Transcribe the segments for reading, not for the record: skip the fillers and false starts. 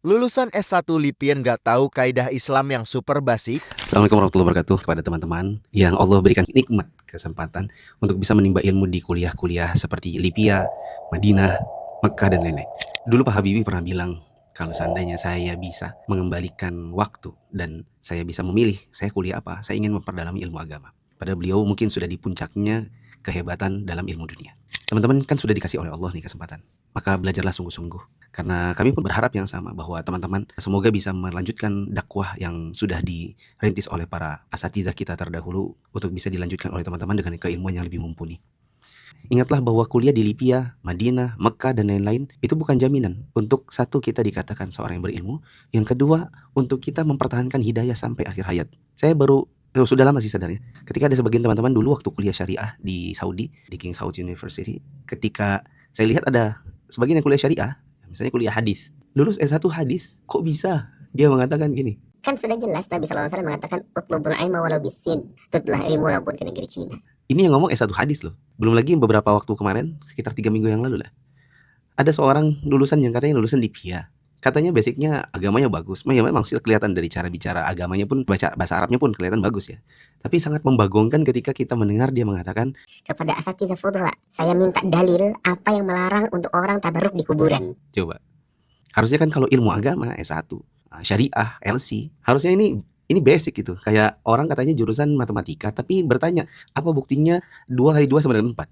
Lulusan S1 Lipien nggak tahu kaidah Islam yang super basic? Assalamualaikum warahmatullahi wabarakatuh kepada teman-teman yang Allah berikan nikmat kesempatan untuk bisa menimba ilmu di kuliah-kuliah seperti Lipia, Madinah, Mekah, dan lain-lain. Dulu Pak Habibie pernah bilang, kalau seandainya saya bisa mengembalikan waktu dan saya bisa memilih saya kuliah apa, saya ingin memperdalami ilmu agama. Padahal beliau mungkin sudah di puncaknya kehebatan dalam ilmu dunia. Teman-teman kan sudah dikasih oleh Allah nih kesempatan, maka belajarlah sungguh-sungguh. Karena kami pun berharap yang sama bahwa teman-teman semoga bisa melanjutkan dakwah yang sudah dirintis oleh para asatidzah kita terdahulu untuk bisa dilanjutkan oleh teman-teman dengan keilmuan yang lebih mumpuni. Ingatlah bahwa kuliah di Lipia, Madinah, Mekah, dan lain-lain itu bukan jaminan untuk satu kita dikatakan seorang yang berilmu, yang kedua untuk kita mempertahankan hidayah sampai akhir hayat. Saya sudah lama sih sadarnya. Ketika ada sebagian teman-teman dulu waktu kuliah syariah di Saudi, di King Saud University, ketika saya lihat ada sebagian yang kuliah syariah, misalnya kuliah hadis, lulus S1 hadis, kok bisa dia mengatakan gini? Kan sudah jelas Nabi SAW mengatakan utlubul ilma walau bisin, tutlah ilmu walaupun ke negeri Cina. Ini yang ngomong S1 hadis loh. Belum lagi beberapa waktu kemarin, sekitar 3 minggu yang lalu lah, ada seorang lulusan yang katanya lulusan di PIA. Katanya basicnya agamanya bagus. Ya memang sih kelihatan dari cara bicara agamanya pun, baca bahasa Arabnya pun kelihatan bagus ya. Tapi sangat membagongkan ketika kita mendengar dia mengatakan, Kepada asatidzah fudhala, saya minta dalil apa yang melarang untuk orang tabarruk di kuburan. coba. Harusnya kan kalau ilmu agama S1, syariah, LC, harusnya ini basic gitu. Kayak orang katanya jurusan matematika tapi bertanya, apa buktinya 2 kali 2 sama dengan 4?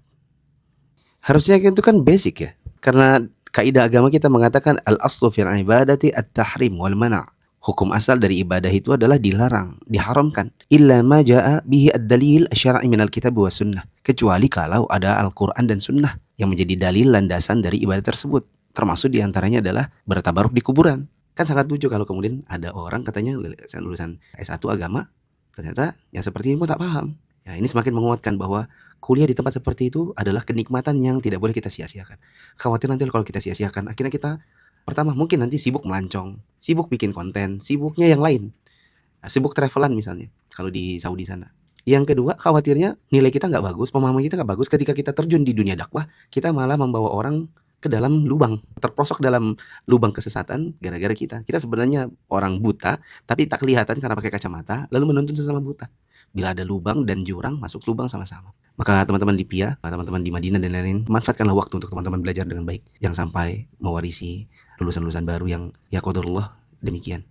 Harusnya itu kan basic ya. Karena kaidah agama kita mengatakan al-aslu fil ibadati at-tahrim wal mana'. Hukum asal dari ibadah itu adalah dilarang, diharamkan. Illa ma ja'a bihi ad-dalil asy-syar'i minal kitab wa sunnah. Kecuali kalau ada Al-Qur'an dan sunnah yang menjadi dalil landasan dari ibadah tersebut. Termasuk diantaranya adalah bertabaruk di kuburan. Kan sangat lucu kalau kemudian ada orang katanya lulusan S1 agama, ternyata yang seperti ini pun tak paham. Ya, ini semakin menguatkan bahwa kuliah di tempat seperti itu adalah kenikmatan yang tidak boleh kita sia-siakan. Khawatir nanti kalau kita sia-siakan, akhirnya kita pertama mungkin nanti sibuk melancong, sibuk bikin konten, sibuknya yang lain. Sibuk travelan misalnya, kalau di Saudi sana. Yang kedua, khawatirnya nilai kita nggak bagus, pemahaman kita nggak bagus. Ketika kita terjun di dunia dakwah, kita malah membawa orang ke dalam lubang, terprosok dalam lubang kesesatan gara-gara kita. Kita sebenarnya orang buta, tapi tak kelihatan karena pakai kacamata, lalu menuntun sesama buta. Bila ada lubang dan jurang, masuk lubang sama-sama. Maka teman-teman di PIA, teman-teman di Madinah dan lain-lain, manfaatkanlah waktu untuk teman-teman belajar dengan baik. Jangan sampai mewarisi lulusan-lulusan baru yang ya qadarullah demikian.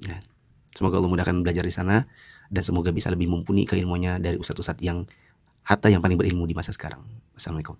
Ya. Semoga Allah mudahkan belajar di sana dan semoga bisa lebih mumpuni keilmuannya dari ustadz-ustadz yang hatta yang paling berilmu di masa sekarang. Assalamualaikum.